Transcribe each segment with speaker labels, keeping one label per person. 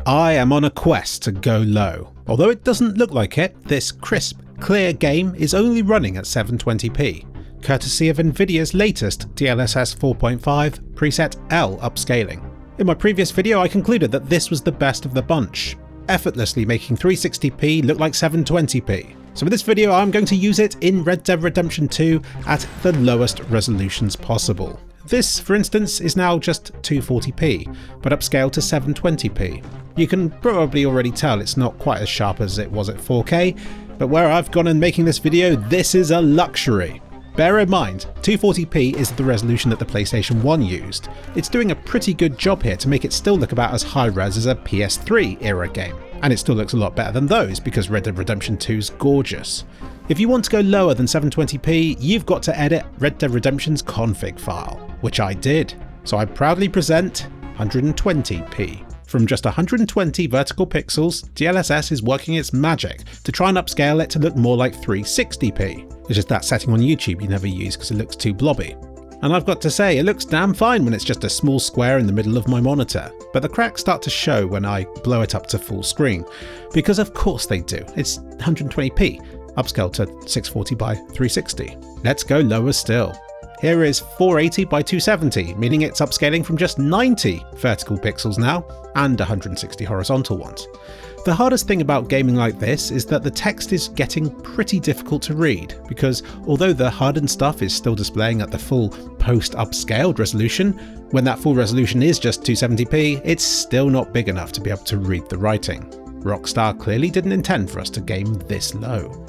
Speaker 1: I am on a quest to go low. Although it doesn't look like it, this crisp, clear game is only running at 720p, courtesy of Nvidia's latest DLSS 4.5 preset L upscaling. In my previous video I concluded that this was the best of the bunch, effortlessly making 360p look like 720p. So for this video I'm going to use it in Red Dead Redemption 2 at the lowest resolutions possible. This, for instance, is now just 240p, but upscaled to 720p. You can probably already tell it's not quite as sharp as it was at 4K, but where I've gone in making this video, this is a luxury. Bear in mind, 240p is the resolution that the PlayStation 1 used. It's doing a pretty good job here to make it still look about as high-res as a PS3 era game. And it still looks a lot better than those because Red Dead Redemption 2's gorgeous. If you want to go lower than 720p, you've got to edit Red Dead Redemption's config file, which I did. So I proudly present 120p. From just 120 vertical pixels, DLSS is working its magic to try and upscale it to look more like 360p. It's just that setting on YouTube you never use because it looks too blobby. And I've got to say, it looks damn fine when it's just a small square in the middle of my monitor, but the cracks start to show when I blow it up to full screen. Because of course they do, it's 120p, upscaled to 640 by 360. Let's go lower still. Here is 480 by 270, meaning it's upscaling from just 90 vertical pixels now, and 160 horizontal ones. The hardest thing about gaming like this is that the text is getting pretty difficult to read, because although the hardened stuff is still displaying at the full post-upscaled resolution, when that full resolution is just 270p, it's still not big enough to be able to read the writing. Rockstar clearly didn't intend for us to game this low.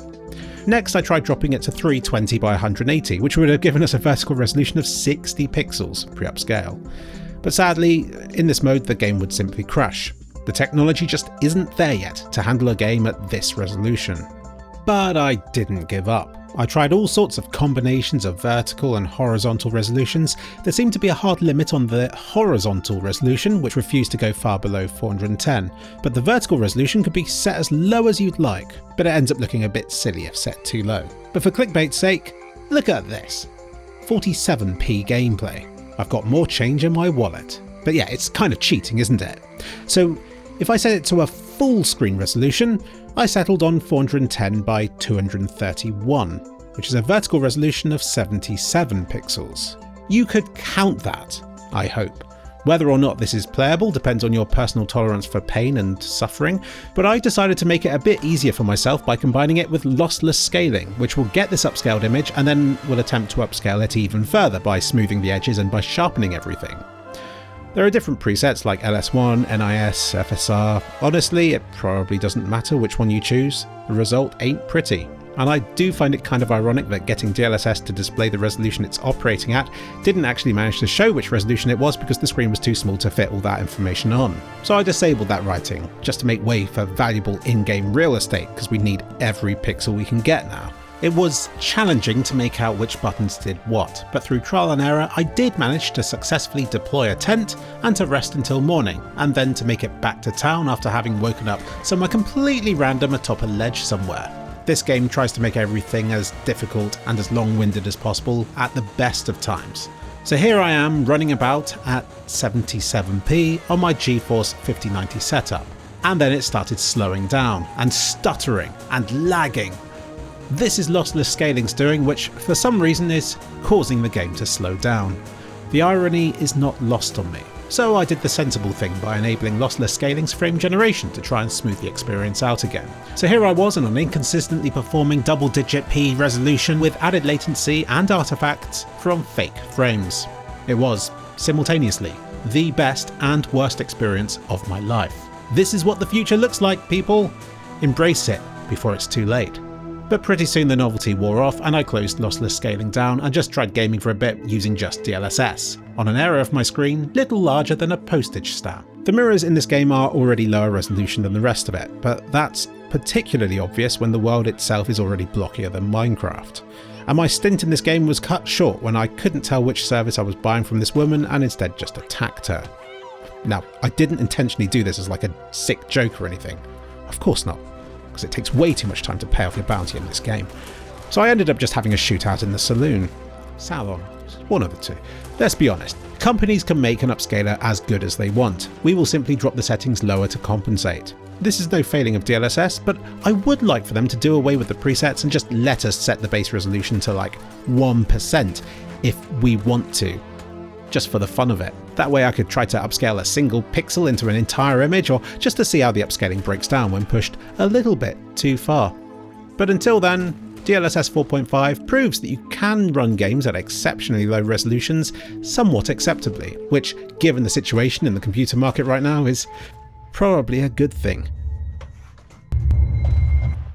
Speaker 1: Next I tried dropping it to 320 by 180, which would have given us a vertical resolution of 60 pixels pre-upscale. But sadly, in this mode the game would simply crash. The technology just isn't there yet to handle a game at this resolution. But I didn't give up. I tried all sorts of combinations of vertical and horizontal resolutions. There seemed to be a hard limit on the horizontal resolution, which refused to go far below 410, but the vertical resolution could be set as low as you'd like, but it ends up looking a bit silly if set too low. But for clickbait's sake, look at this. 47p gameplay. I've got more change in my wallet. But yeah, it's kind of cheating, isn't it? So if I set it to a full screen resolution, I settled on 410 by 231, which is a vertical resolution of 77 pixels. You could count that, I hope. Whether or not this is playable depends on your personal tolerance for pain and suffering, but I decided to make it a bit easier for myself by combining it with lossless scaling, which will get this upscaled image and then will attempt to upscale it even further by smoothing the edges and by sharpening everything. There are different presets like LS1, NIS, FSR. Honestly, it probably doesn't matter which one you choose. The result ain't pretty. And I do find it kind of ironic that getting DLSS to display the resolution it's operating at didn't actually manage to show which resolution it was because the screen was too small to fit all that information on. So I disabled that writing, just to make way for valuable in-game real estate, because we need every pixel we can get now. It was challenging to make out which buttons did what, but through trial and error I did manage to successfully deploy a tent and to rest until morning, and then to make it back to town after having woken up somewhere completely random atop a ledge somewhere. This game tries to make everything as difficult and as long-winded as possible at the best of times. So here I am running about at 77p on my GeForce 5090 setup, and then it started slowing down and stuttering and lagging. This is Lossless Scaling's doing, which for some reason is causing the game to slow down. The irony is not lost on me, so I did the sensible thing by enabling Lossless Scaling's frame generation to try and smooth the experience out again. So here I was on an inconsistently performing double-digit P resolution with added latency and artifacts from fake frames. It was, simultaneously, the best and worst experience of my life. This is what the future looks like, people! Embrace it before it's too late. But pretty soon the novelty wore off and I closed Lossless Scaling down and just tried gaming for a bit using just DLSS, on an area of my screen little larger than a postage stamp. The mirrors in this game are already lower resolution than the rest of it, but that's particularly obvious when the world itself is already blockier than Minecraft. And my stint in this game was cut short when I couldn't tell which service I was buying from this woman and instead just attacked her. Now, I didn't intentionally do this as like a sick joke or anything. Of course not. Because it takes way too much time to pay off your bounty in this game. So I ended up just having a shootout in the saloon. Salon, one of the two. Let's be honest, companies can make an upscaler as good as they want. We will simply drop the settings lower to compensate. This is no failing of DLSS, but I would like for them to do away with the presets and just let us set the base resolution to like 1% if we want to, just for the fun of it. That way I could try to upscale a single pixel into an entire image, or just to see how the upscaling breaks down when pushed a little bit too far. But until then, DLSS 4.5 proves that you can run games at exceptionally low resolutions somewhat acceptably, which, given the situation in the computer market right now, is probably a good thing.